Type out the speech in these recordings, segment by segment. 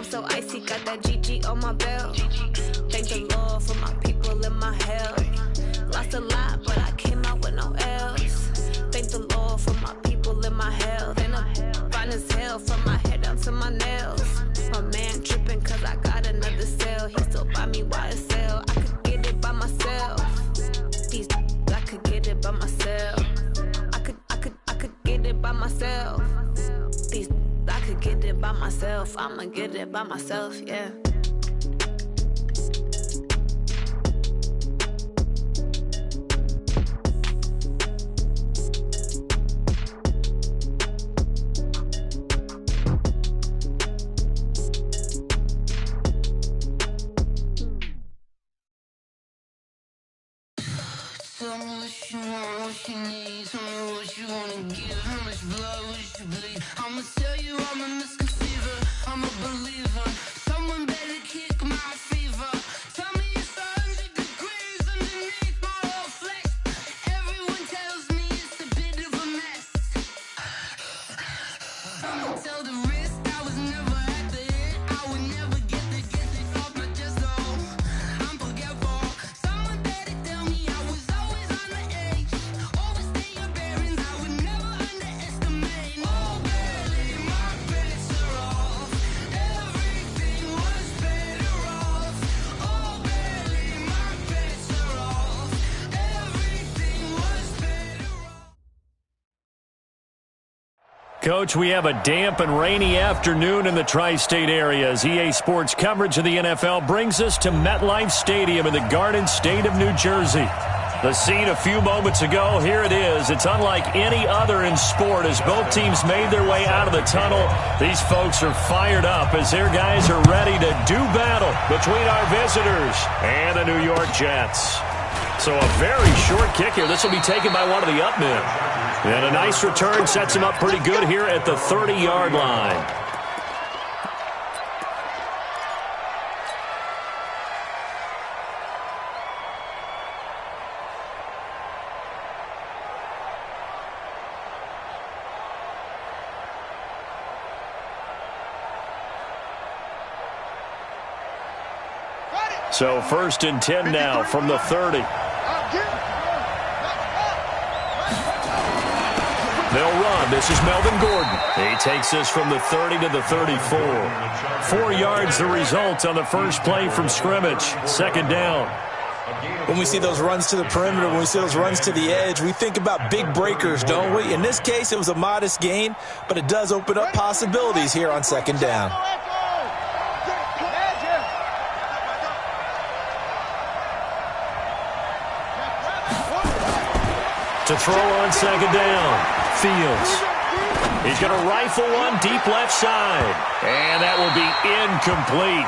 so icy, got that GG on my belt. Thank the Lord for my people in my health. Lost a lot, but I came out with no L's. Thank the Lord for my people in my health. And I'm fine as hell from my head down to my nails. My man tripping cause I got another cell. He still buy me YSL. I could get it by myself. These I could get it by myself. I could get it by myself. These I could get it by myself. I'ma get it by myself, yeah. Tell me what you want, what you need. Tell me what you wanna give. How much blood would you bleed? I'ma tell you I'm a misconceiver. I'm a believer. Someone better kick my fever. Tell me it's 100 degrees underneath my whole flesh. Everyone tells me it's a bit of a mess. I'ma tell the risk I was never at the end. I would never get it off my chest. Oh, I'm forgetful. Someone better tell me I was always on the edge. Overstay your bearings, I would never underestimate. Oh, barely, my bets are off. Everything was better off. Oh, barely, my bets are off. Everything was better off. Coach, we have a damp and rainy afternoon in the tri-state area as EA Sports coverage of the NFL brings us to MetLife Stadium in the Garden State of New Jersey. The scene a few moments ago, here it is. It's unlike any other in sport as both teams made their way out of the tunnel. These folks are fired up as their guys are ready to do battle between our visitors and the New York Jets. So a very short kick here. This will be taken by one of the up men. And a nice return sets him up pretty good here at the 30-yard line. So 1st and 10 now from the 30. They'll run. This is Melvin Gordon. He takes this from the 30 to the 34. 4 yards the result on the first play from scrimmage. 2nd down. When we see those runs to the perimeter, when we see those runs to the edge, we think about big breakers, don't we? In this case, it was a modest gain, but it does open up possibilities here on 2nd down. To throw on 2nd down. Fields. He's going to rifle one deep left side. And that will be incomplete.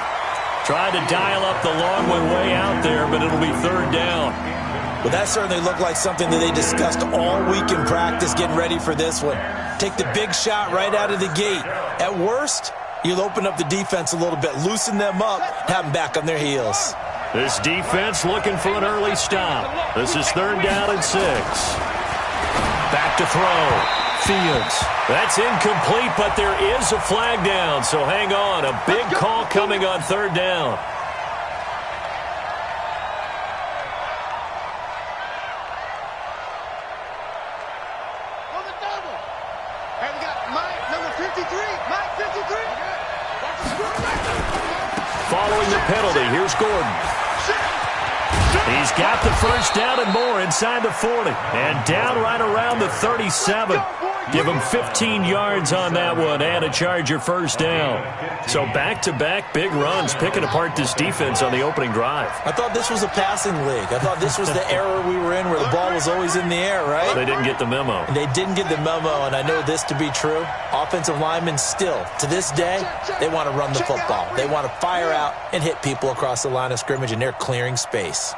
Tried to dial up the long one way out there, but it'll be 3rd down. Well, that certainly looked like something that they discussed all week in practice getting ready for this one. Take the big shot right out of the gate. At worst, you'll open up the defense a little bit, loosen them up, have them back on their heels. This defense looking for an early stop. This is 3rd down and 6. Back to throw. Fields. That's incomplete, but there is a flag down, so hang on. A big call coming on 3rd down. On the double. And we got Mike, number 53. Mike, 53. Following the penalty, here's Gordon. He's got the 1st down and more inside the 40. And down right around the 37. Give him 15 yards on that one and a Charger 1st down. So back-to-back big runs picking apart this defense on the opening drive. I thought this was a passing league. I thought this was the era we were in where the ball was always in the air, right? They didn't get the memo. They didn't get the memo, and I know this to be true. Offensive linemen still, to this day, they want to run the football. They want to fire out and hit people across the line of scrimmage, and they're clearing space.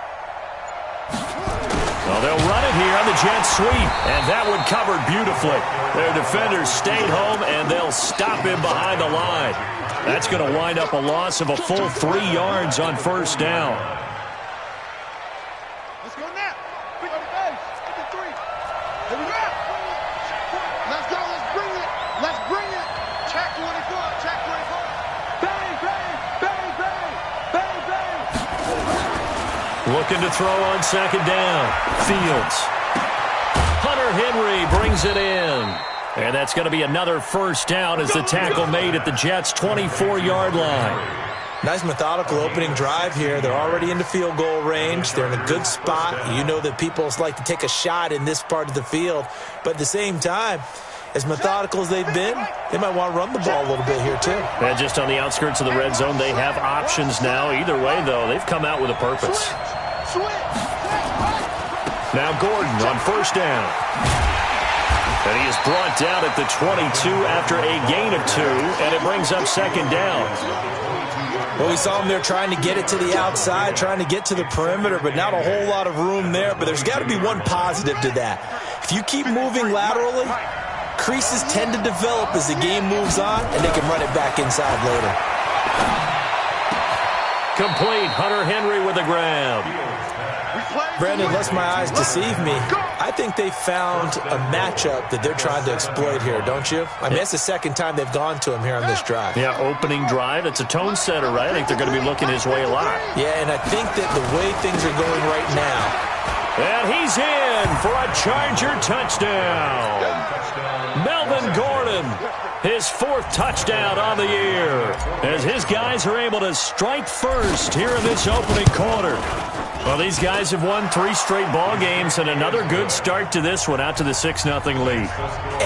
Well, they'll run it here on the jet sweep, and that one covered beautifully. Their defenders stayed home, and they'll stop him behind the line. That's going to wind up a loss of a full 3 yards on 1st down. Let's go now. 53. Here we go. Let's go. Let's bring it. Let's bring it. Check 24. Check 24. Bang, bang. Looking to throw on second down. Fields. Hunter Henry brings it in. And that's going to be another first down as the tackle made at the Jets' 24-yard line. Nice methodical opening drive here. They're already into field goal range. They're in a good spot. You know that people like to take a shot in this part of the field. But at the same time, as methodical as they've been, they might want to run the ball a little bit here too. And just on the outskirts of the red zone, they have options now. Either way, though, they've come out with a purpose. Now Gordon on first down. And he is brought down at the 22 after a gain of 2, and it brings up second down. Well, we saw him there trying to get it to the outside, trying to get to the perimeter, but not a whole lot of room there. But there's got to be one positive to that. If you keep moving laterally, creases tend to develop as the game moves on, and they can run it back inside later. Complete. Hunter Henry with the grab. Brandon, unless my eyes deceive me, I think they found a matchup that they're trying to exploit here, don't you? I mean, that's the second time they've gone to him here on this drive. Yeah, opening drive. It's a tone setter, right? I think they're going to be looking his way a lot. Yeah, and I think that the way things are going right now. And he's in for a Charger touchdown. Melvin Gordon, his 4th touchdown on the year, as his guys are able to strike first here in this opening quarter. Well, these guys have won 3 straight ball games, and another good start to this one, out to the 6-0 lead.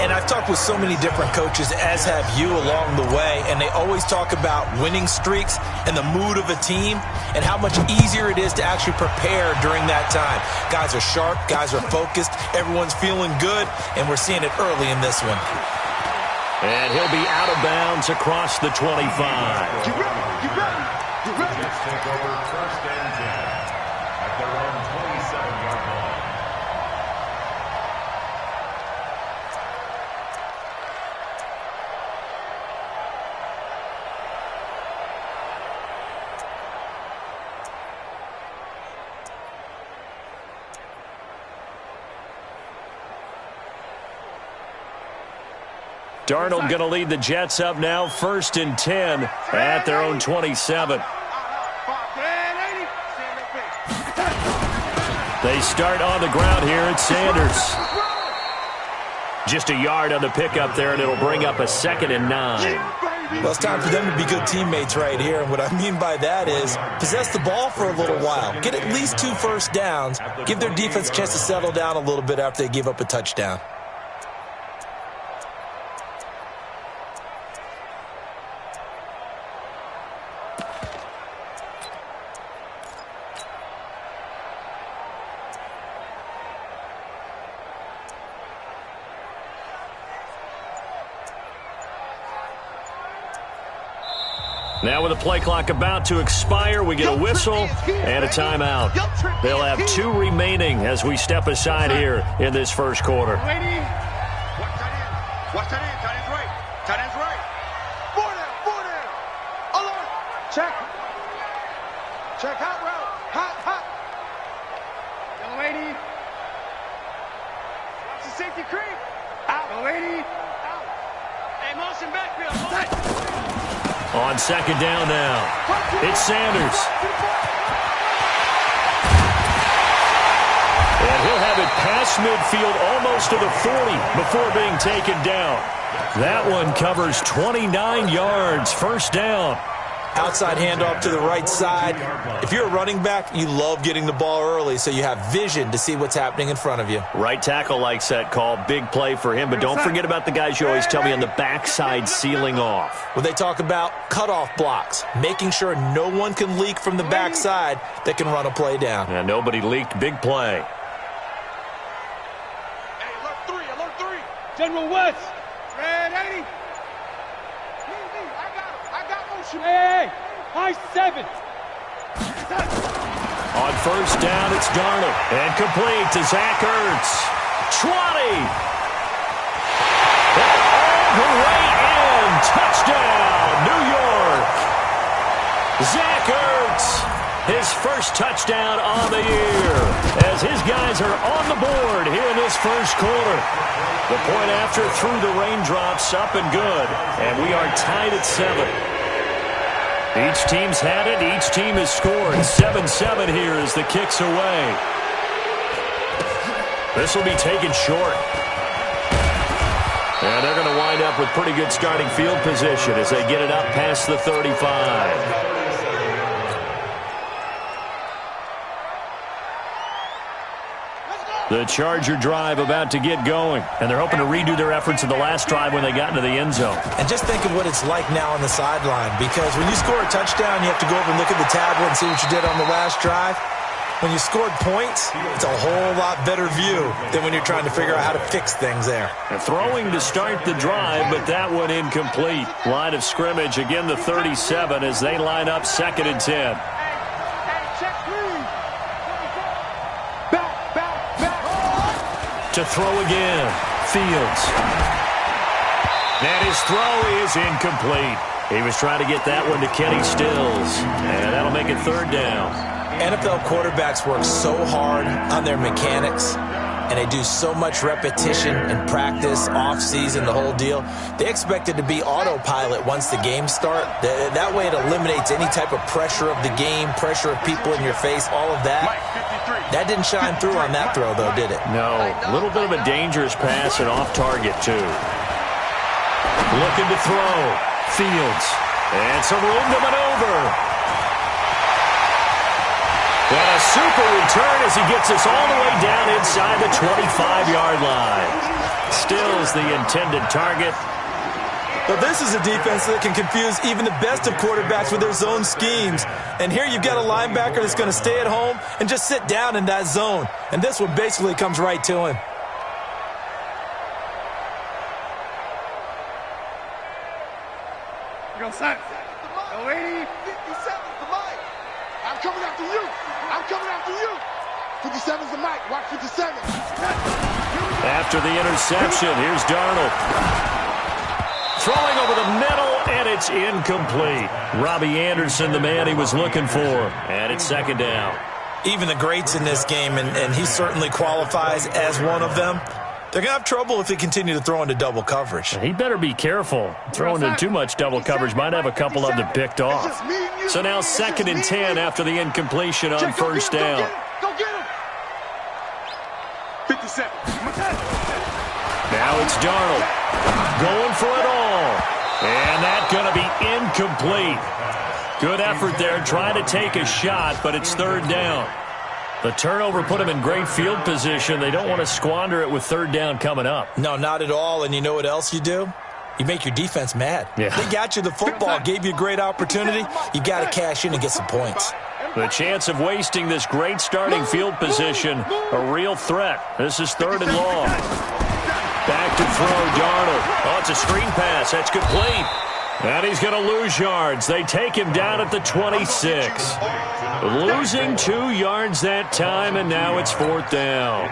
And I've talked with so many different coaches, as have you, along the way, and they always talk about winning streaks and the mood of a team and how much easier it is to actually prepare during that time. Guys are sharp, guys are focused, everyone's feeling good, and we're seeing it early in this one. And he'll be out of bounds across the 25. You ready? Take over first and 10 at their own 27-yard line. Darnold going to lead the Jets up now, 1st and 10 at their own 27. They start on the ground here at Sanders. Just a yard on the pickup there, and it'll bring up a 2nd and 9. Well, it's time for them to be good teammates right here, and what I mean by that is possess the ball for a little while. Get at least 2 first downs. Give their defense a chance to settle down a little bit after they give up a touchdown. Now with the play clock about to expire, we get a whistle and a timeout. They'll have 2 remaining as we step aside here in this first quarter. Watch that in. Tight end's right. Tight end's right. 4 down. Alert. Check. Hot route. Hot. Young lady. Watch the safety creep. Out. Young lady. Out. Hey, motion backfield. On second down now, it's Sanders. And he'll have it past midfield almost to the 40 before being taken down. That one covers 29 yards, first down. Outside handoff to the right side. If you're a running back, you love getting the ball early so you have vision to see what's happening in front of you. Right tackle likes that call. Big play for him, but don't forget about the guys you always tell me on the backside sealing off. When they talk about cutoff blocks, making sure no one can leak from the backside that can run a play down. And nobody leaked. Big play. Hey, alert 3. General West. Red 80. Hey, high 7. On first down, it's Darnold. And complete to Zach Ertz. 20. And all the way in. Touchdown, New York. Zach Ertz, his first touchdown on the year, as his guys are on the board here in this first quarter. The point after through the raindrops, up and good. And we are tied at 7. Each team's had it. Each team has scored. 7-7 here as the kick's away. This will be taken short. And they're going to wind up with pretty good starting field position as they get it up past the 35. The Charger drive about to get going, and they're hoping to redo their efforts in the last drive when they got into the end zone. And just think of what it's like now on the sideline, because when you score a touchdown, you have to go over and look at the tablet and see what you did on the last drive. When you scored points, it's a whole lot better view than when you're trying to figure out how to fix things there. And throwing to start the drive, but that one incomplete. Line of scrimmage, again the 37 as they line up 2nd and 10. To throw again, Fields. And his throw is incomplete. He was trying to get that one to Kenny Stills, and that'll make it 3rd down. NFL quarterbacks work so hard on their mechanics, and they do so much repetition and practice, off-season, the whole deal. They expect it to be autopilot once the games start. That way it eliminates any type of pressure of the game, pressure of people in your face, all of that. That didn't shine through on that throw, though, did it? No. A little bit of a dangerous pass and off target, too. Looking to throw. Fields. And some room to maneuver. And a super return as he gets us all the way down inside the 25-yard line. Stills the intended target. But this is a defense that can confuse even the best of quarterbacks with their zone schemes. And here you've got a linebacker that's going to stay at home and just sit down in that zone. And this one basically comes right to him. Go, son. Go, 80. 57's the mic. I'm coming after you. I'm coming after you. 57's the mic. Watch 57. After the interception, here's Darnold. Throwing over the middle, and it's incomplete. Robbie Anderson, the man he was looking for. And it's 2nd down. Even the greats in this game, and he certainly qualifies as one of them, they're going to have trouble if they continue to throw into double coverage. He better be careful. Throwing in too much double coverage might have a couple of them picked off. So now 2nd and 10 after the incompletion on 1st down. Go get him. 57. Now it's Darnold. Going for it all. And that's going to be incomplete. Good effort there, trying to take a shot, but it's 3rd down. The turnover put him in great field position. They don't want to squander it with 3rd down coming up. No, not at all. And you know what else you do? You make your defense mad. Yeah. They got you the football, gave you a great opportunity. You got to cash in and get some points. The chance of wasting this great starting field position, a real threat. This is 3rd and long. Back to throw, Darnold. Oh, it's a screen pass. That's complete. And he's going to lose yards. They take him down at the 26. Losing 2 yards that time, and now it's 4th down.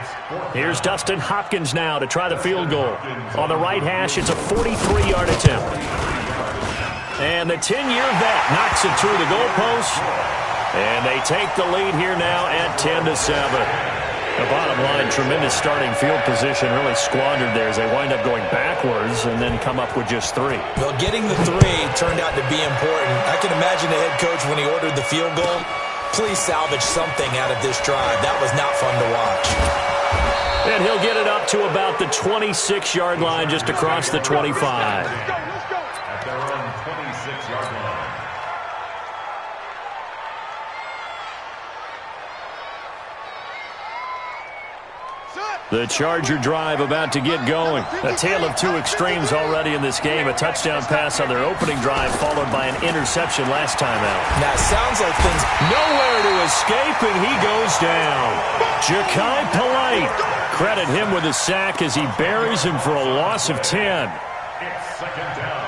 Here's Dustin Hopkins now to try the field goal. On the right hash, it's a 43-yard attempt. And the 10-year vet knocks it through the goalpost. And they take the lead here now at 10-7. The bottom line, tremendous starting field position, really squandered there as they wind up going backwards and then come up with just 3. Well, getting the 3 turned out to be important. I can imagine the head coach when he ordered the field goal. Please salvage something out of this drive. That was not fun to watch. And he'll get it up to about the 26-yard line just across the 25. At their own 26-yard line. The Charger drive about to get going. A tale of 2 extremes already in this game. A touchdown pass on their opening drive followed by an interception last time out. Now, it sounds like things nowhere to escape, and he goes down. Ja'Kai Polite. Credit him with a sack as he buries him for a loss of 10. It's 2nd down.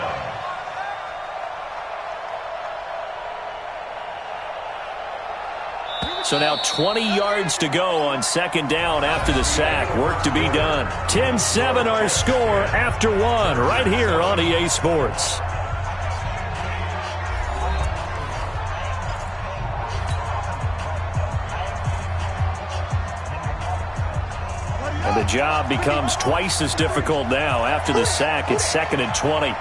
So now 20 yards to go on 2nd down after the sack. Work to be done. 10-7 our score after 1 right here on EA Sports. And the job becomes twice as difficult now. After the sack, it's 2nd and 20.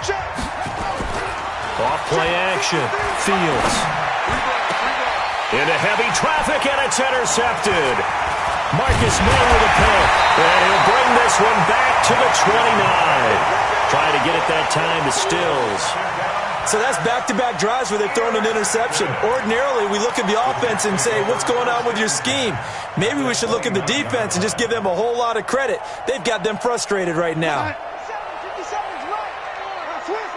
Off play action. Fields. Into heavy traffic, and it's intercepted. Marcus May with a pick, and he'll bring this one back to the 29. Trying to get it that time to Stills. So that's back-to-back drives where they've thrown an interception. Ordinarily, we look at the offense and say, what's going on with your scheme? Maybe we should look at the defense and just give them a whole lot of credit. They've got them frustrated right now. 57's right. Switch.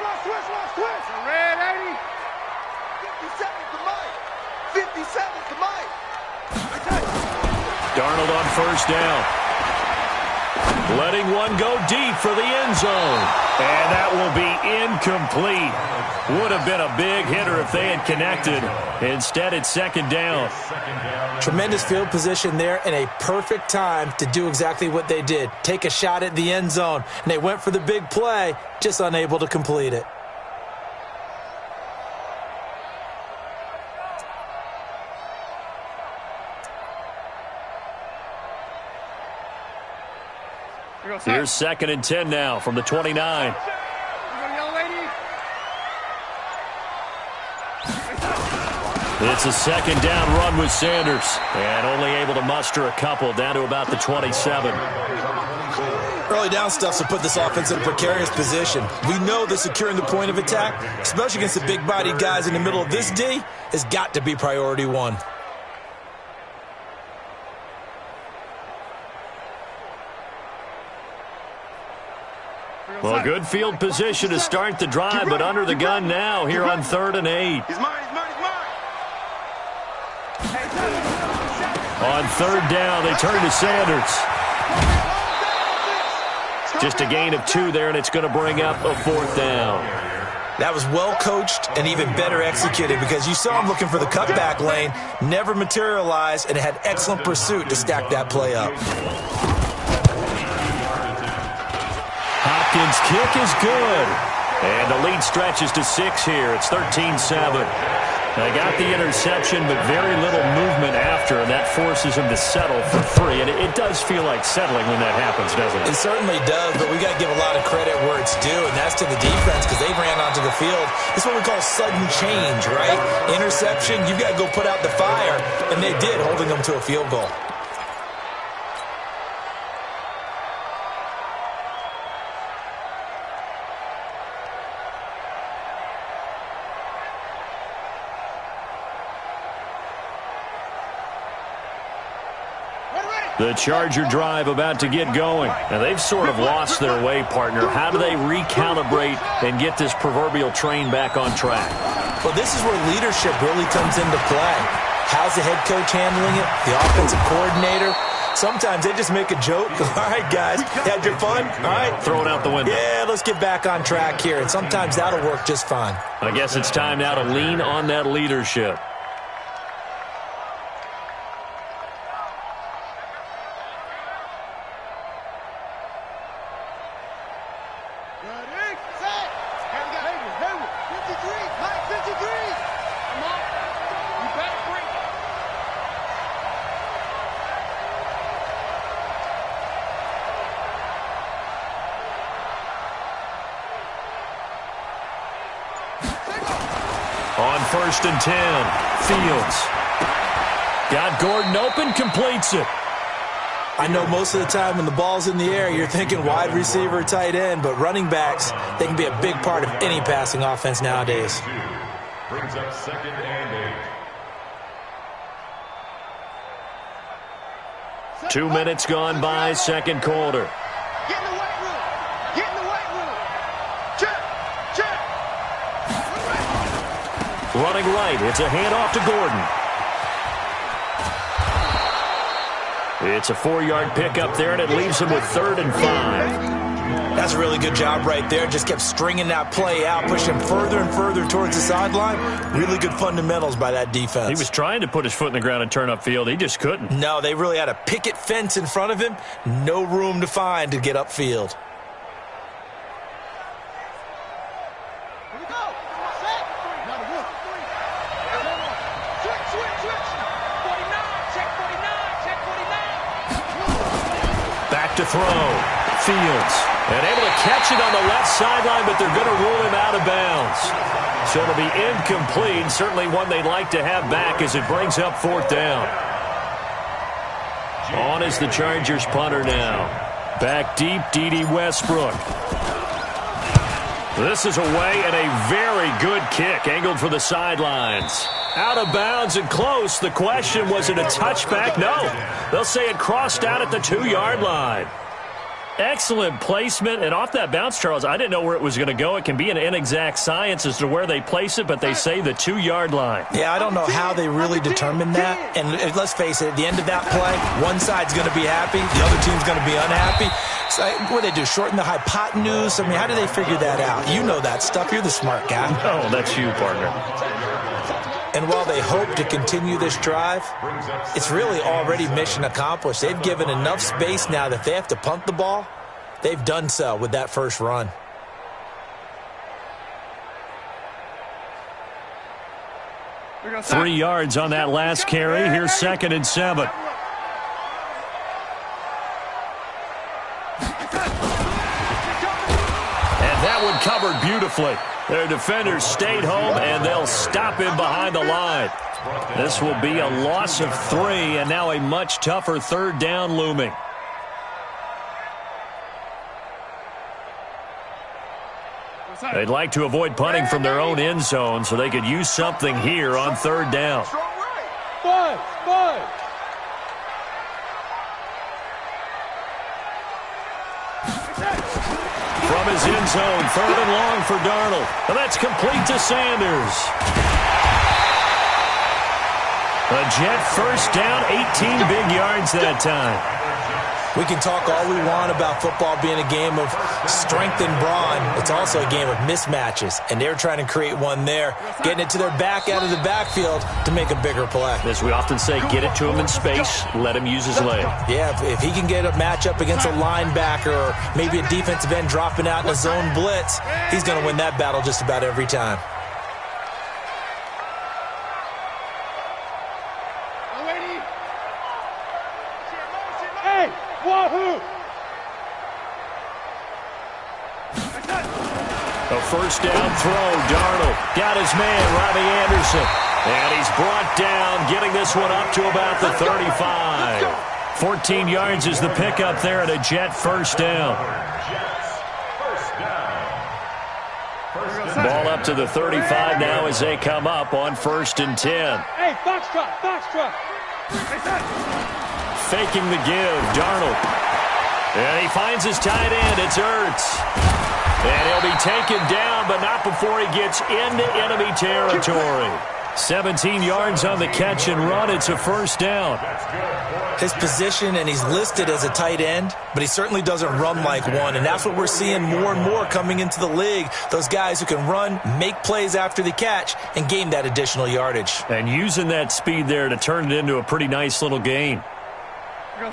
Red 80. 57's the mic. 57's the mic. Darnold on first down. Letting one go deep for the end zone. And that will be incomplete. Would have been a big hitter if they had connected. Instead, it's second down. Tremendous field position there and a perfect time to do exactly what they did. Take a shot at the end zone. And they went for the big play, just unable to complete it. Here's 2nd and 10 now from the 29. It's a second down run with Sanders. And only able to muster a couple down to about the 27. Early down stuff to put this offense in a precarious position. We know that securing the point of attack, especially against the big-bodied guys in the middle of this D, has got to be priority one. Well, good field position to start the drive, but under the gun now here on 3rd and 8. He's mine. On 3rd down, they turn to Sanders. Just a gain of 2 there, and it's going to bring up a 4th down. That was well coached and even better executed because you saw him looking for the cutback lane, never materialized, and had excellent pursuit to stack that play up. Hopkins' kick is good. And the lead stretches to 6 here. It's 13-7. They got the interception, but very little movement after, and that forces him to settle for 3. And it does feel like settling when that happens, doesn't it? It certainly does, but we got to give a lot of credit where it's due, and that's to the defense because they ran onto the field. It's what we call sudden change, right? Interception, you've got to go put out the fire, and they did, holding them to a field goal. The Charger drive about to get going. Now, they've sort of lost their way, partner. How do they recalibrate and get this proverbial train back on track? Well, this is where leadership really comes into play. How's the head coach handling it? The offensive coordinator? Sometimes they just make a joke. All right, guys, had your fun? All right. Throw it out the window. Yeah, let's get back on track here. And sometimes that'll work just fine. I guess it's time now to lean on that leadership. On 1st and 10, Fields. Got Gordon open, completes it. I know most of the time when the ball's in the air, you're thinking wide receiver, tight end, but running backs, they can be a big part of any passing offense nowadays. Brings up 2nd and 8. 2 minutes gone by, second quarter. Get in the weight room. Get in the weight room. Check. Running right, it's a handoff to Gordon. It's a 4-yard pickup there, and it leaves him with 3rd and 5. That's a really good job right there. Just kept stringing that play out, pushing him further and further towards the sideline. Really good fundamentals by that defense. He was trying to put his foot in the ground and turn upfield. He just couldn't. No, they really had a picket fence in front of him. No room to find to get upfield. Here we go. Set. Another one. Switch. 49. Check 49. Back to throw. Fields. And able to catch it on the left sideline, but they're going to rule him out of bounds. So it'll be incomplete. Certainly one they'd like to have back as it brings up 4th down. On is the Chargers punter now. Back deep, D.D. Westbrook. This is away and a very good kick, angled for the sidelines. Out of bounds and close. The question, was it a touchback? No. They'll say it crossed out at the 2-yard line. Excellent placement, and off that bounce, Charles, I didn't know where it was going to go. It can be an inexact science as to where they place it, but they say the 2-yard line. Yeah, I don't know how they really determined that. And let's face it, at the end of that play, one side's going to be happy, the other team's going to be unhappy. So what do they do, shorten the hypotenuse? I mean, how do they figure that out? You know that stuff. You're the smart guy. No, that's you, partner. And while they hope to continue this drive, it's really already mission accomplished. They've given enough space now that they have to punt the ball. They've done so with that first run. Three yards on that last carry. Here's 2nd and 7. And that one covered beautifully. Their defenders stayed home, and they'll stop him behind the line. This will be a loss of 3, and now a much tougher 3rd down looming. They'd like to avoid punting from their own end zone so they could use something here on 3rd down. From his end zone, 3rd and long for Darnold. And that's complete to Sanders. A Jet first down, 18 big yards that time. We can talk all we want about football being a game of strength and brawn. It's also a game of mismatches, and they're trying to create one there, getting it to their back out of the backfield to make a bigger play. As we often say, get it to him in space, let him use his leg. Yeah, if he can get a matchup against a linebacker or maybe a defensive end dropping out in a zone blitz, he's going to win that battle just about every time. A first down throw. Darnold got his man, Robbie Anderson. And he's brought down, getting this one up to about the 35. 14 yards is the pickup there at a Jet first down. Ball up to the 35 now as they come up on 1st and 10. Hey, Foxtrot. Faking the give, Darnold. And he finds his tight end. It's Ertz. And he'll be taken down, but not before he gets into enemy territory. 17 yards on the catch and run. It's a first down. His position, and he's listed as a tight end, but he certainly doesn't run like one, and that's what we're seeing more and more coming into the league. Those guys who can run, make plays after the catch, and gain that additional yardage. And using that speed there to turn it into a pretty nice little gain.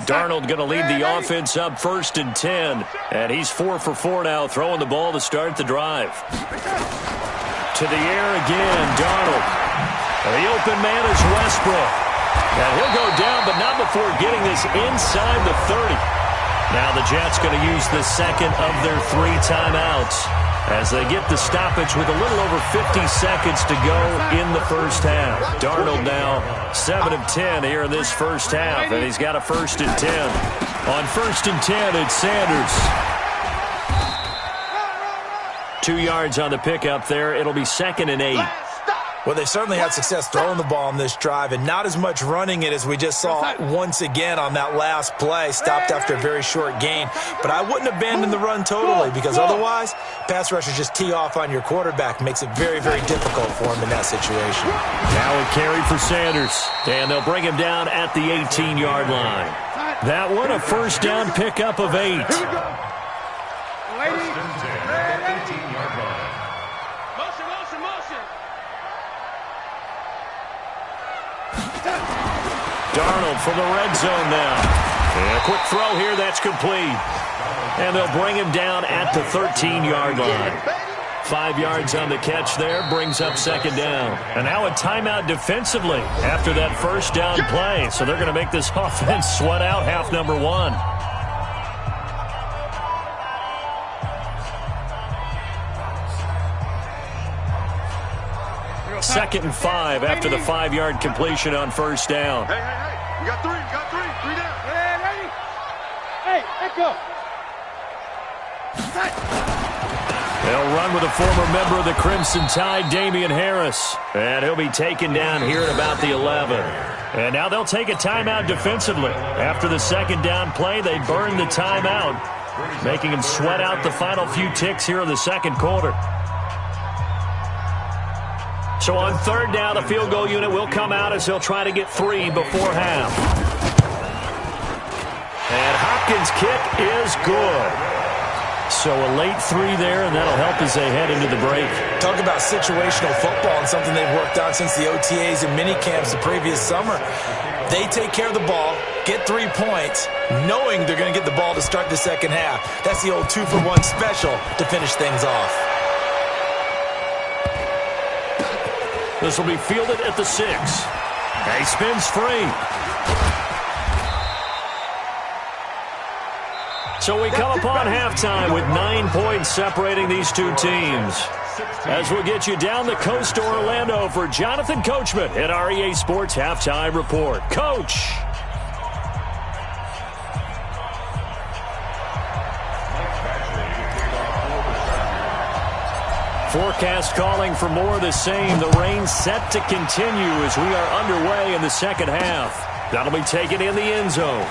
Darnold going to lead the offense up 1st and 10. And he's 4 for 4 now, throwing the ball to start the drive. To the air again, Darnold. And the open man is Westbrook. And he'll go down, but not before getting this inside the 30. Now the Jets going to use the 2nd of their 3 timeouts as they get the stoppage with a little over 50 seconds to go in the first half. Darnold now 7 of 10 here in this first half, and he's got a 1st and 10. On 1st and 10, it's Sanders. 2 yards on the pickup there. It'll be 2nd and 8. Well, they certainly had success throwing the ball on this drive, and not as much running it as we just saw once again on that last play. Stopped after a very short gain. But I wouldn't abandon the run totally, because otherwise, pass rushers just tee off on your quarterback. Makes it very, very difficult for him in that situation. Now a carry for Sanders, and they'll bring him down at the 18-yard line. That one, a first down pickup of 8. First and 10 at the 18-yard line. Darnold from the red zone now. And a quick throw here, that's complete. And they'll bring him down at the 13-yard line. 5 yards on the catch there, brings up 2nd down. And now a timeout defensively after that first down play. So they're going to make this offense sweat out half number 1. 2nd and 5 after the 5-yard completion on first down. Hey, hey, hey. We got three. We got three. 3 down. Hey, ready? Hey, let go. They'll run with a former member of the Crimson Tide, Damian Harris. And he'll be taken down here at about the 11. And now they'll take a timeout defensively. After the 2nd down play, they burn the timeout, making them sweat out the final few ticks here in the 2nd quarter. So on 3rd down, the field goal unit will come out as he'll try to get 3 before half. And Hopkins' kick is good. So a late 3 there, and that'll help as they head into the break. Talk about situational football and something they've worked on since the OTAs and mini camps the previous summer. They take care of the ball, get 3 points, knowing they're going to get the ball to start the 2nd half. That's the old 2-for-1 special to finish things off. This will be fielded at the 6. He spins free. So we come upon halftime with 9 points separating these two teams. As we'll get you down the coast to Orlando for Jonathan Coachman at our EA Sports Halftime Report. Coach! Forecast calling for more of the same. The rain set to continue as we are underway in the 2nd half. That'll be taken in the end zone.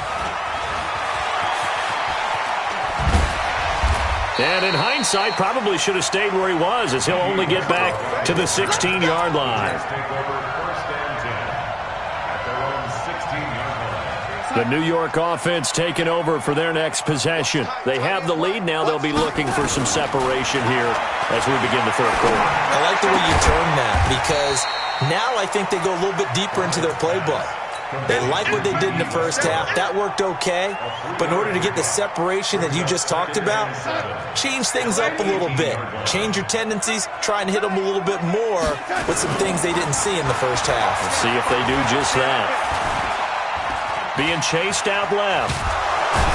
And in hindsight, probably should have stayed where he was, as he'll only get back to the 16-yard line. The New York offense taking over for their next possession. They have the lead. Now they'll be looking for some separation here as we begin the 3rd quarter. I like the way you term that, because now I think they go a little bit deeper into their playbook. They like what they did in the 1st half. That worked okay. But in order to get the separation that you just talked about, change things up a little bit. Change your tendencies. Try and hit them a little bit more with some things they didn't see in the 1st half. Let's see if they do just that. Being chased out left.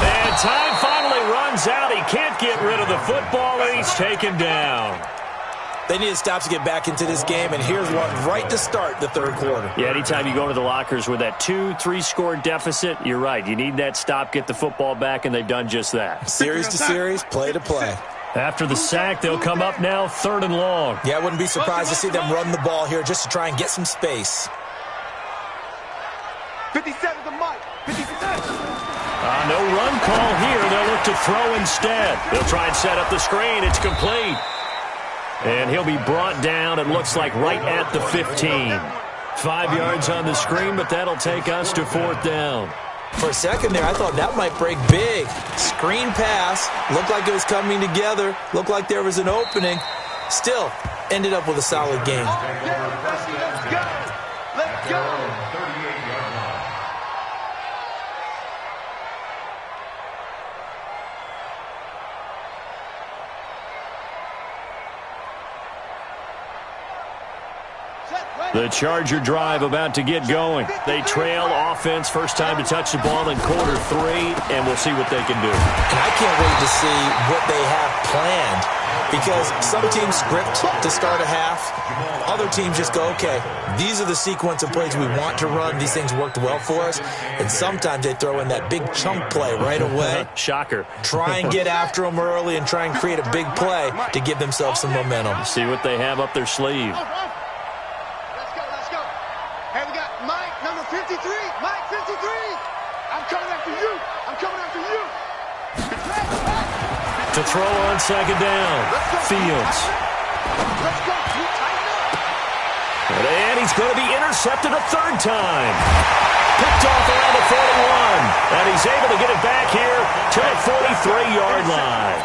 And time finally runs out. He can't get rid of the football, and he's taken down. They need to stop to get back into this game, and here's one right to start the 3rd quarter. Yeah, anytime you go to the lockers with that 2-3 score deficit, you're right. You need that stop, get the football back, and they've done just that. Series to series, play to play. After the sack, they'll come up now 3rd and long. Yeah, I wouldn't be surprised to see them run the ball here just to try and get some space. 57 to Mike. 57. No run call here. They'll look to throw instead. They'll try and set up the screen. It's complete. And he'll be brought down, it looks like, right at the 15. 5 yards on the screen, but that'll take us to 4th down. For a second there, I thought that might break big. Screen pass. Looked like it was coming together. Looked like there was an opening. Still, ended up with a solid game. Let's go. Let's go. The Charger drive about to get going. They trail offense, first time to touch the ball in quarter 3, and we'll see what they can do. And I can't wait to see what they have planned, because some teams script to start a half. Other teams just go, okay, these are the sequence of plays we want to run. These things worked well for us. And sometimes they throw in that big chunk play right away. Shocker. Try and get after them early and try and create a big play to give themselves some momentum. See what they have up their sleeve. Hey, we got Mike, number 53. Mike, 53. I'm coming after you. I'm coming after you. To throw on 2nd down. Fields. Let's go. You tighten up. And he's going to be intercepted a 3rd time. Picked off around the 41. And he's able to get it back here to the 43-yard line.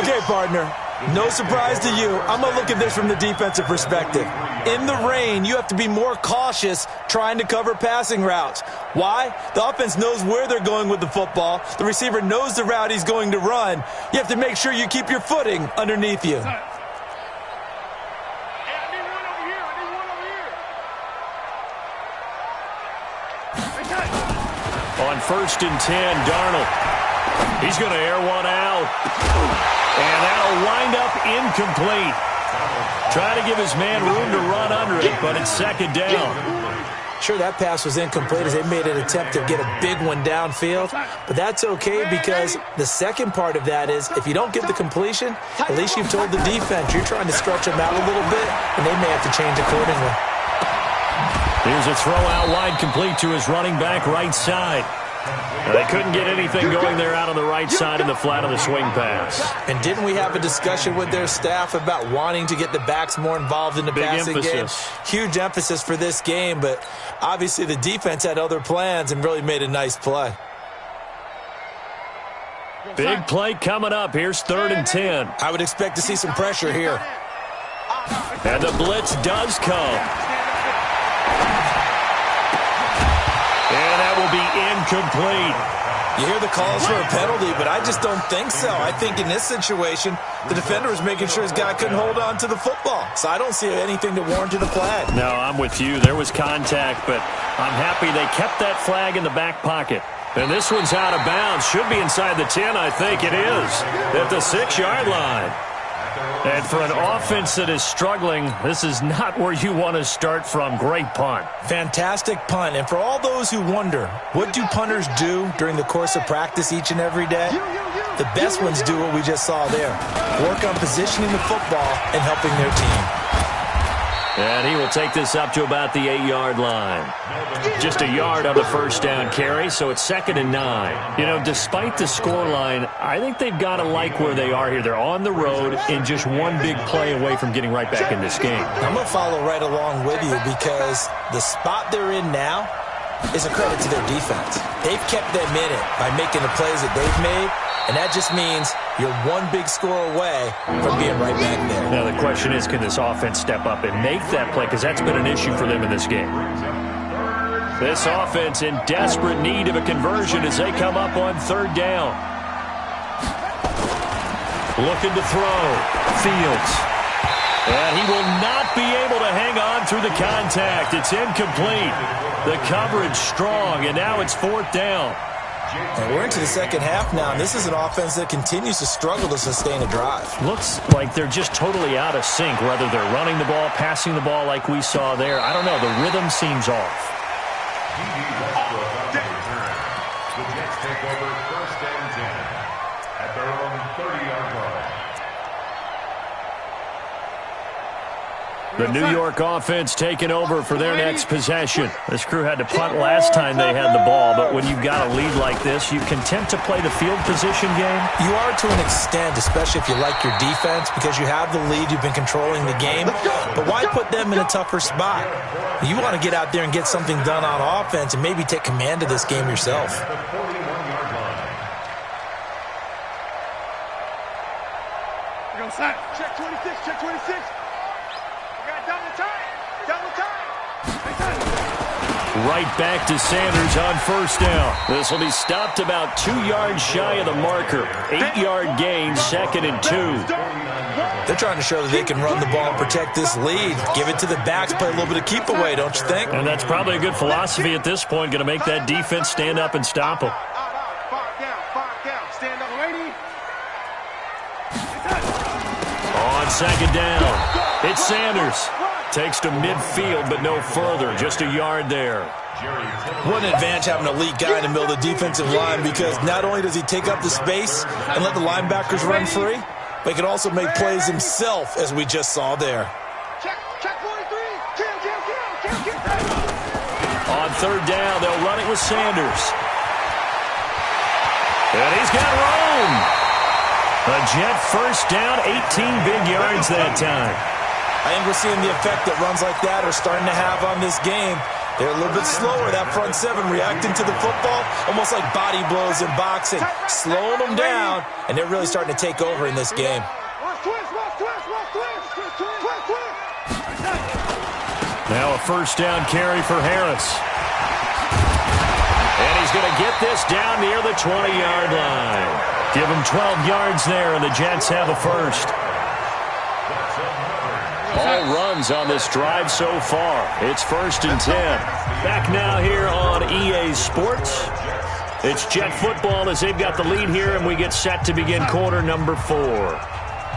Okay, partner. No surprise to you. I'm going to look at this from the defensive perspective. In the rain, you have to be more cautious trying to cover passing routes. Why? The offense knows where they're going with the football. The receiver knows the route he's going to run. You have to make sure you keep your footing underneath you. On 1st and 10, Darnold. He's going to air one out. And that'll wind up incomplete. Trying to give his man room to run under it, but it's second down. Sure, that pass was incomplete as they made an attempt to get a big one downfield, but that's okay because the second part of that is if you don't get the completion, at least you've told the defense you're trying to stretch them out a little bit, and they may have to change accordingly. Here's a throw out wide complete to his running back right side. They couldn't get anything going there out on the right side in the flat of the swing pass. And didn't we have a discussion with their staff about wanting to get the backs more involved in the passing game? Huge emphasis for this game, but obviously the defense had other plans and really made a nice play. Big play coming up. Here's 3rd and 10. I would expect to see some pressure here. And the blitz does come. And that will be incomplete. You hear the calls for a penalty, but I just don't think so. I think in this situation, the defender was making sure his guy couldn't hold on to the football. So I don't see anything to warrant a flag. No, I'm with you. There was contact, but I'm happy they kept that flag in the back pocket. And this one's out of bounds. Should be inside the 10, I think it is, at the 6-yard line. And for an offense that is struggling, this is not where you want to start from. Great punt. Fantastic punt. And for all those who wonder, what do punters do during the course of practice each and every day? The best ones do what we just saw there. Work on positioning the football and helping their team. And he will take this up to about the 8-yard line. Just a yard on the first down carry, so it's 2nd and 9. You know, despite the scoreline, I think they've got to like where they are here. They're on the road and just one big play away from getting right back in this game. I'm going to follow right along with you because the spot they're in now is a credit to their defense. They've kept them in it by making the plays that they've made, and that just means you're one big score away from being right back there. Now the question is, can this offense step up and make that play? Because that's been an issue for them in this game. This offense in desperate need of a conversion as they come up on 3rd down. Looking to throw. Fields. And he will not be able to hang on through the contact. It's incomplete. The coverage strong, and now it's 4th down. And we're into the second half now, and this is an offense that continues to struggle to sustain a drive. Looks like they're just totally out of sync, whether they're running the ball, passing the ball like we saw there. I don't know. The rhythm seems off. The Jets take over 1st and 10 at their own 30-yard line. The New York offense taking over for their next possession. This crew had to punt last time they had the ball, but when you've got a lead like this, you content to play the field position game? You are to an extent, especially if you like your defense, because you have the lead, you've been controlling the game. But why put them in a tougher spot? You want to get out there and get something done on offense and maybe take command of this game yourself. The 41-yard line. Go side. Check 26, check 26. Double time! Double time! Right back to Sanders on 1st down. This will be stopped about 2 yards shy of the marker. 8-yard gain, 2nd and 2. They're trying to show that they can run the ball and protect this lead. Give it to the backs, play a little bit of keep away, don't you think? And that's probably a good philosophy at this point. Going to make that defense stand up and stop them. 5 down, stand up, lady. On 2nd down, it's Sanders. Takes to midfield, but no further. Just a yard there. What an advantage having an elite guy in the middle of the defensive line, because not only does he take up the space and let the linebackers run free, but he can also make plays himself, as we just saw there. Check 43. Kill. On 3rd down, they'll run it with Sanders. And he's got room. A Jet 1st down, 18 big yards that time. I think we're seeing the effect that runs like that are starting to have on this game. They're a little bit slower, that front 7, reacting to the football, almost like body blows in boxing, slowing them down, and they're really starting to take over in this game. Now a 1st down carry for Harris. And he's going to get this down near the 20-yard line. Give him 12 yards there, and the Jets have a 1st. All runs on this drive so far. It's 1st and 10. Back now here on EA Sports. It's Jet football as they've got the lead here, and we get set to begin quarter number 4.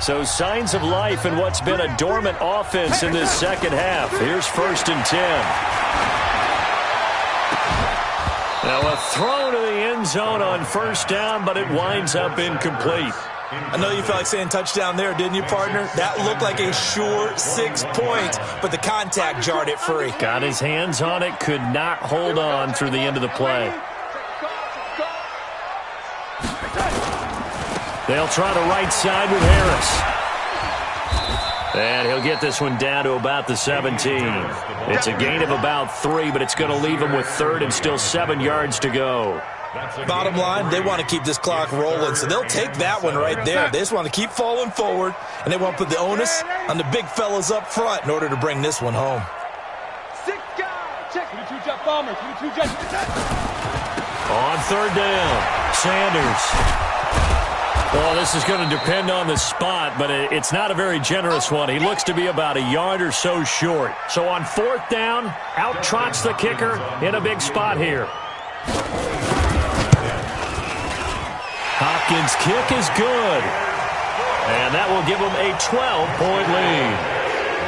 So signs of life in what's been a dormant offense in this second half. Here's 1st and 10. Now a throw to the end zone on 1st down, but it winds up incomplete. I know you felt like saying touchdown there, didn't you, partner? That looked like a sure 6 points, but the contact jarred it free. Got his hands on it, could not hold on through the end of the play. They'll try the right side with Harris. And he'll get this one down to about the 17. It's a gain of about 3, but it's going to leave him with 3rd and still 7 yards to go. Bottom line, they want to keep this clock rolling, so they'll take that one right there. They just want to keep falling forward, and they want to put the onus on the big fellas up front in order to bring this one home. 6 guys. Check. 22 jet bombers. 22 jet. On 3rd down, Sanders. Well, this is going to depend on the spot, but it's not a very generous one. He looks to be about a yard or so short. So on 4th down, out trots the kicker in a big spot here. Hopkins' kick is good. And that will give them a 12-point lead.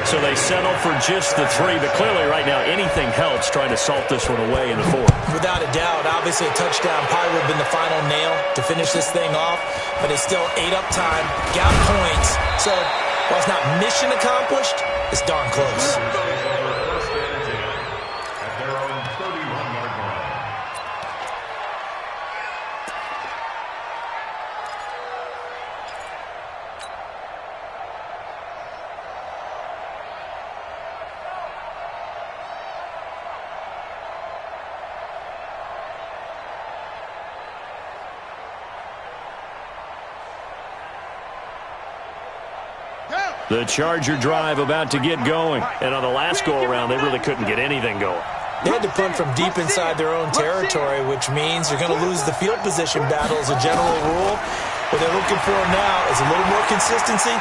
So they settle for just the 3, but clearly right now anything helps trying to salt this one away in the 4th. Without a doubt, obviously a touchdown probably would have been the final nail to finish this thing off, but it's still ate up time, got points. So while it's not mission accomplished, it's darn close. The Charger drive about to get going. And on the last go-around, they really couldn't get anything going. They had to punt from deep inside their own territory, which means they're going to lose the field position battle as a general rule. What they're looking for now is a little more consistency,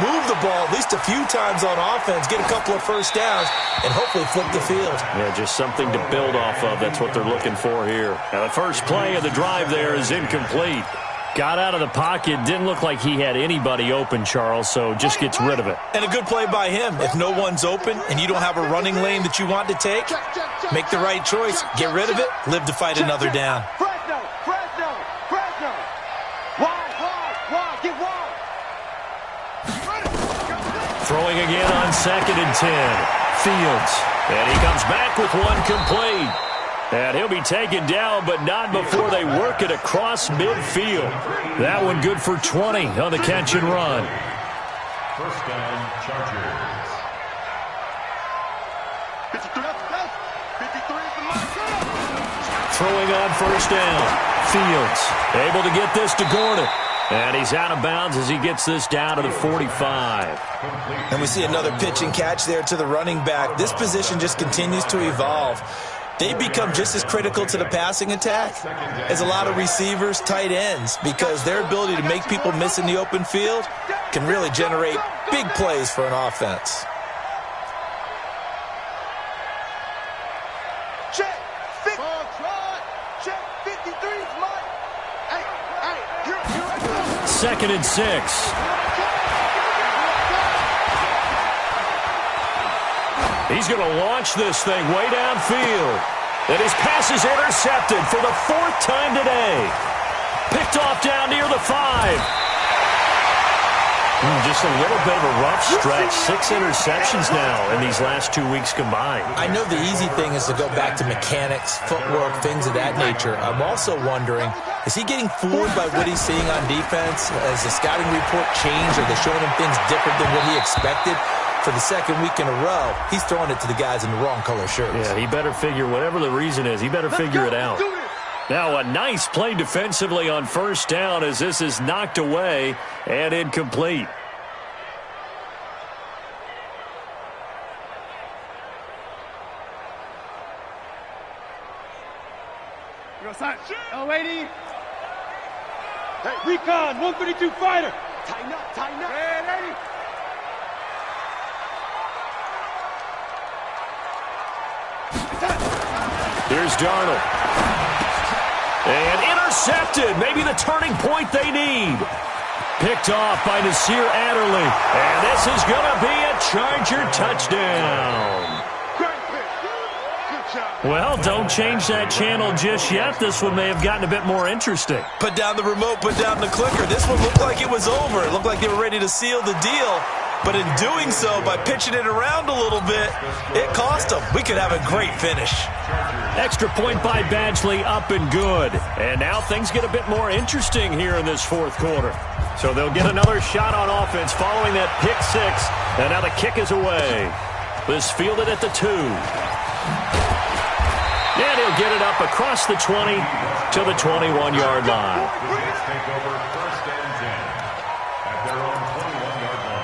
move the ball at least a few times on offense, get a couple of 1st downs, and hopefully flip the field. Yeah, just something to build off of. That's what they're looking for here. Now, the first play of the drive there is incomplete. Got out of the pocket, didn't look like he had anybody open, Charles, so just gets rid of it. And a good play by him. If no one's open and you don't have a running lane that you want to take, make the right choice, get rid of it, live to fight another down. Fresno. Wide, get wide. Throwing again on 2nd and 10. Fields. And he comes back with one complete. And he'll be taken down, but not before they work it across midfield. That one good for 20 on the catch and run. 1st down, Chargers. 53 is the mark. Throwing on 1st down. Fields able to get this to Gordon. And he's out of bounds as he gets this down to the 45. And we see another pitch and catch there to the running back. This position just continues to evolve. They become just as critical to the passing attack as a lot of receivers, tight ends, because their ability to make people miss in the open field can really generate big plays for an offense. Check 53 is mine. Hey, 2nd and 6. He's going to launch this thing way downfield. And his pass is intercepted for the 4th time today. Picked off down near the 5. Just a little bit of a rough stretch. 6 interceptions now in these last 2 weeks combined. I know the easy thing is to go back to mechanics, footwork, things of that nature. I'm also wondering, is he getting fooled by what he's seeing on defense? Has the scouting report changed? Are they showing him things different than what he expected? For the 2nd week in a row, he's throwing it to the guys in the wrong color shirts. Yeah, he better figure, whatever the reason is, he better figure it out. Now a nice play defensively on 1st down as this is knocked away and incomplete. Lady. Hey, recon, 132 fighter. tighten up, tighten up. Ready. Here's Darnold. And intercepted. Maybe the turning point they need. picked off by Nasir Adderley. And this is going to be a Charger touchdown. Well, don't change that channel just yet. This one may have gotten a bit more interesting. Put down the remote, put down the clicker. This one looked like it was over. It looked like they were ready to seal the deal. But in doing so, by pitching it around a little bit, it cost them. We could have a great finish. Extra point by Badgley, up and good. And now things get a bit more interesting here in this fourth quarter. So they'll get another shot on offense following that pick six. And now the kick is away. This fielded at the 2. And he'll get it up across the 20 to the 21-yard line. Take over 1st and 10 at their own 21-yard line.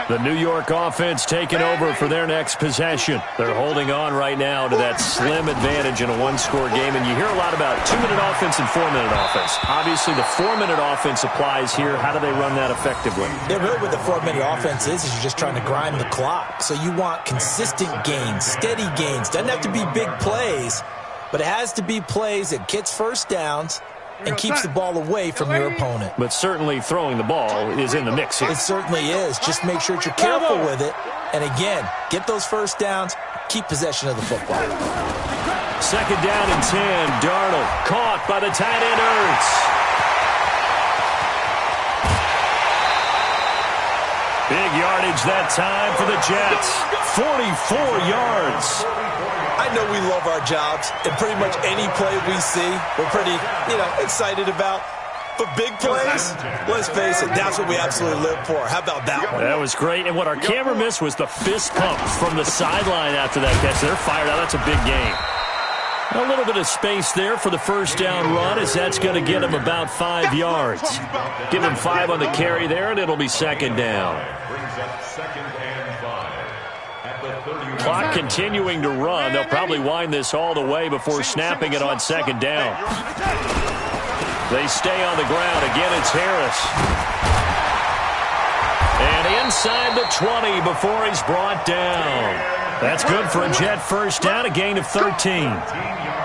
The New York offense taking over for their next possession. They're holding on right now to that slim advantage in a one-score game. And you hear a lot about 2-minute offense and 4-minute offense. Obviously, the 4-minute offense applies here. How do they run that effectively? Yeah, really what the 4-minute offense is you're just trying to grind the clock. So you want consistent gains, steady gains. Doesn't have to be big plays, but it has to be plays that gets first downs and keeps the ball away from your opponent. But certainly throwing the ball is in the mix here. It certainly is. Just make sure that you're careful with it. And again, get those first downs, keep possession of the football. 2nd down and 10. Darnold caught by the tight end Ertz. Big yardage that time for the Jets. 44 yards. I know we love our jobs, and pretty much any play we see, we're pretty, excited about. But big plays, let's face it, that's what we absolutely live for. How about that one? That was great, and what our camera missed was the fist pump from the sideline after that catch. They're fired out. That's a big game. A little bit of space there for the first down run, as that's going to get him about 5 yards. Give him 5 on the carry there, and it'll be 2nd down. Brings up 2nd and 5 at the 30. Clock continuing to run. They'll probably wind this all the way before snapping it on 2nd down. They stay on the ground. Again, it's Harris. And inside the 20 before he's brought down. That's good for a Jet first down, a gain of 13.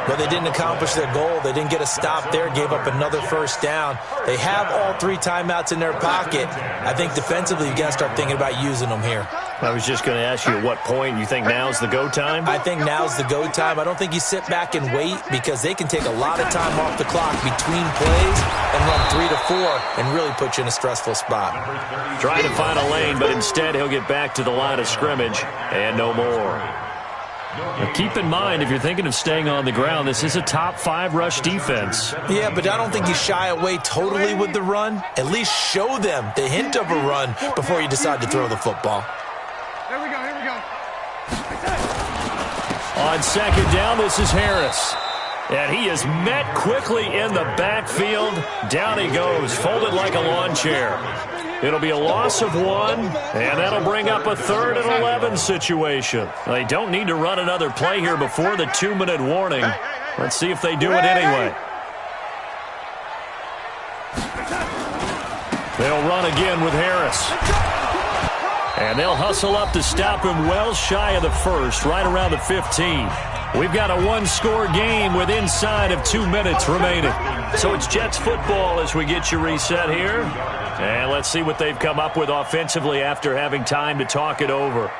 But they didn't accomplish their goal. They didn't get a stop there, gave up another first down. They have all 3 timeouts in their pocket. I think defensively you've got to start thinking about using them here. I was just going to ask you at what point you think now's the go time? I think now's the go time. I don't think you sit back and wait because they can take a lot of time off the clock between plays and run 3 to 4 and really put you in a stressful spot. Trying to find a lane, but instead he'll get back to the line of scrimmage and no more. Now keep in mind, if you're thinking of staying on the ground, this is a top 5 rush defense. Yeah, but I don't think you shy away totally with the run. At least show them the hint of a run before you decide to throw the football. Here we go. On 2nd down, this is Harris. And he is met quickly in the backfield. Down he goes, folded like a lawn chair. It'll be a loss of 1, and that'll bring up a 3rd and 11 situation. They don't need to run another play here before the 2-minute warning. Let's see if they do it anyway. They'll run again with Harris. And they'll hustle up to stop him well shy of the 1st, right around the 15. We've got a 1-score game with inside of 2 minutes remaining. So it's Jets football as we get you reset here. And let's see what they've come up with offensively after having time to talk it over.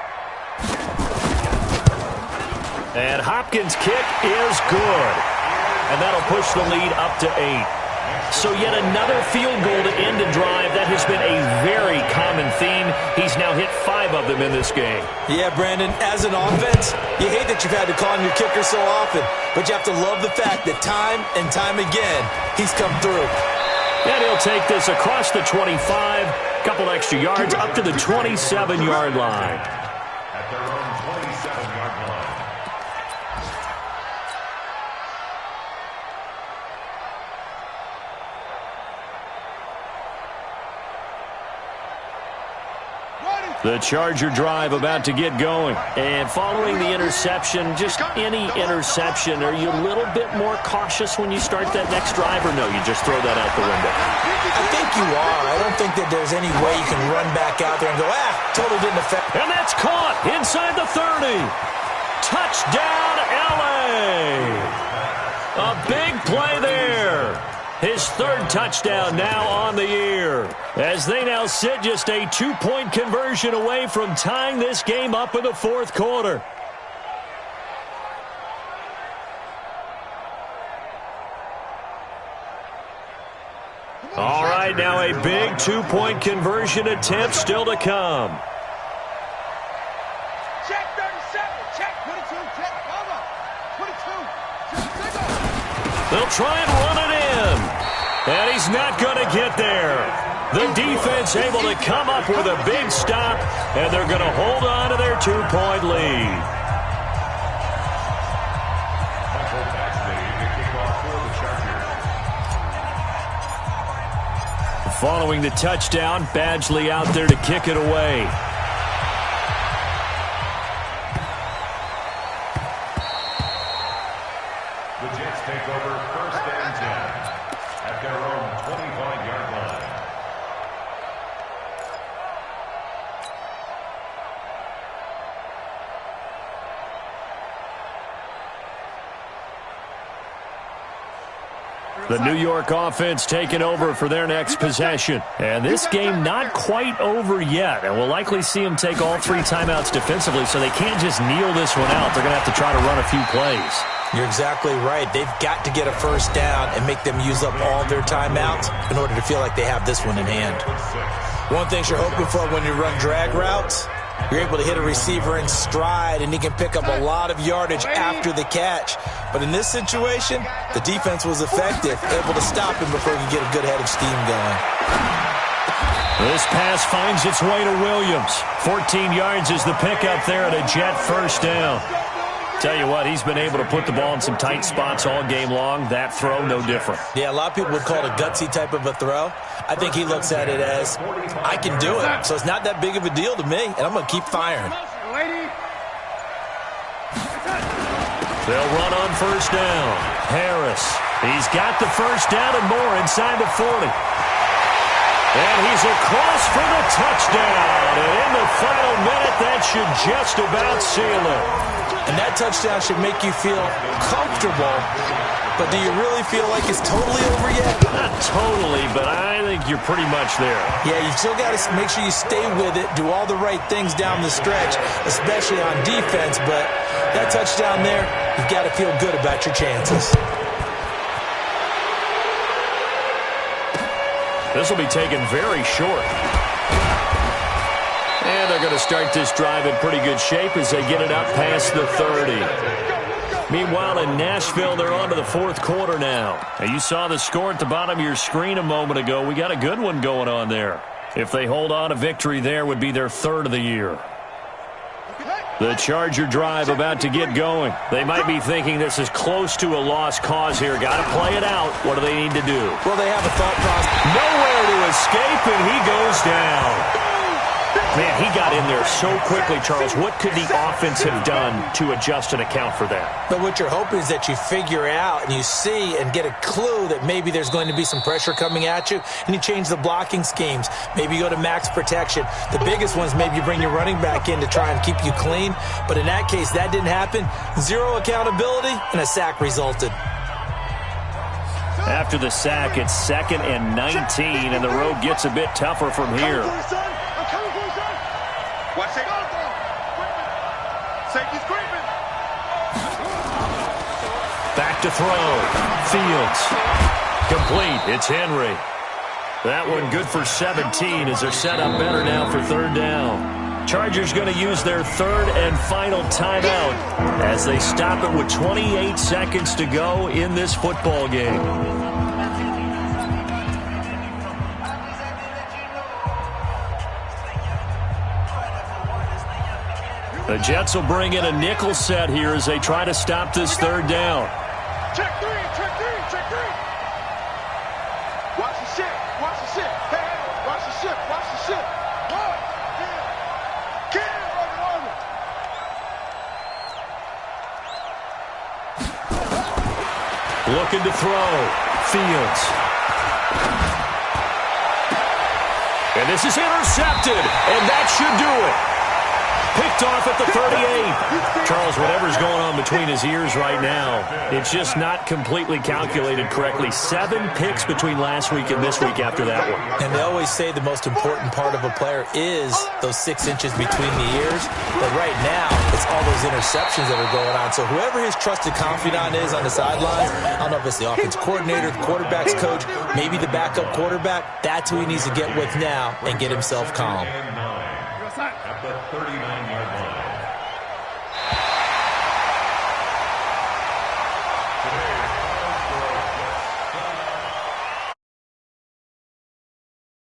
And Hopkins' kick is good. And that'll push the lead up to 8. So yet another field goal to end a drive. That has been a very common theme. He's now hit 5 of them in this game. Yeah, Brandon, as an offense, you hate that you've had to call on your kicker so often, but you have to love the fact that time and time again, he's come through. And he'll take this across the 25, couple extra yards up to the 27-yard line. At their own 27-yard line. The Charger drive about to get going. And following the interception, just any interception, are you a little bit more cautious when you start that next drive, or no, you just throw that out the window? I think you are. I don't think that there's any way you can run back out there and go, totally didn't affect. And that's caught inside the 30. Touchdown, L.A. A big play there. His third touchdown now on the year, as they now sit just a 2-point conversion away from tying this game up in the fourth quarter. All right, now a big 2-point conversion attempt still to come. Check 37. Check 22. Check. Cover. 22. They'll try and run it in. And he's not going to get there. The defense able to come up with a big stop, and they're going to hold on to their 2-point lead. Following the touchdown, Badgley out there to kick it away. The Jets take over first and 10 at their own 25-yard line. The New York offense taking over for their next possession. And this game not quite over yet. And we'll likely see them take all 3 timeouts defensively, so they can't just kneel this one out. They're going to have to try to run a few plays. You're exactly right. They've got to get a first down and make them use up all their timeouts in order to feel like they have this one in hand. One thing you're hoping for when you run drag routes, you're able to hit a receiver in stride, and he can pick up a lot of yardage after the catch. But in this situation, the defense was effective, able to stop him before he could get a good head of steam going. This pass finds its way to Williams. 14 yards is the pickup there at a Jet first down. Tell you what, he's been able to put the ball in some tight spots all game long. That throw, no different. Yeah, a lot of people would call it a gutsy type of a throw. I think he looks at it as, I can do it, so it's not that big of a deal to me, and I'm going to keep firing. They'll run on first down. Harris, he's got the first down and more inside the 40. And he's across for the touchdown. And in the final minute, that should just about seal it. And that touchdown should make you feel comfortable. But do you really feel like it's totally over yet? Not totally, but I think you're pretty much there. Yeah, you still got to make sure you stay with it, do all the right things down the stretch, especially on defense. But that touchdown there, you've got to feel good about your chances. This will be taken very short. And they're going to start this drive in pretty good shape as they get it up past the 30. Meanwhile, in Nashville, they're on to the fourth quarter now. And you saw the score at the bottom of your screen a moment ago. We got a good one going on there. If they hold on, a victory there would be their 3rd of the year. The Charger drive about to get going. They might be thinking this is close to a lost cause here. Got to play it out. What do they need to do? Well, they have a thought process. Nowhere to escape, and he goes down. Man, he got in there so quickly, Charles. What could the offense have done to adjust and account for that? But what you're hoping is that you figure out and you see and get a clue that maybe there's going to be some pressure coming at you, and you change the blocking schemes. Maybe you go to max protection. The biggest ones, maybe you bring your running back in to try and keep you clean. But in that case, that didn't happen. 0 accountability, and a sack resulted. After the sack, it's 2nd and 19, and the road gets a bit tougher from here. Watch it. Safety's creeping. Back to throw. Fields. Complete. It's Henry. That one good for 17 as they're set up better now for 3rd down. Chargers going to use their 3rd and final timeout as they stop it with 28 seconds to go in this football game. The Jets will bring in a nickel set here as they try to stop this 3rd down. Check 3, check 3, check 3. Watch the ship, watch the ship. Hey, watch the ship, watch the ship. One, get it, on it. Looking to throw. Fields. And this is intercepted, and that should do it. Picked off at the 38. Charles, whatever's going on between his ears right now. It's just not completely calculated correctly. 7 picks between last week and this week after that one. And they always say the most important part of a player is those 6 inches between the ears. But right now, it's all those interceptions that are going on. So whoever his trusted confidant is on the sidelines, I don't know if it's the offense coordinator, the quarterback's coach, maybe the backup quarterback, that's who he needs to get with now and get himself calm. At the 39-yard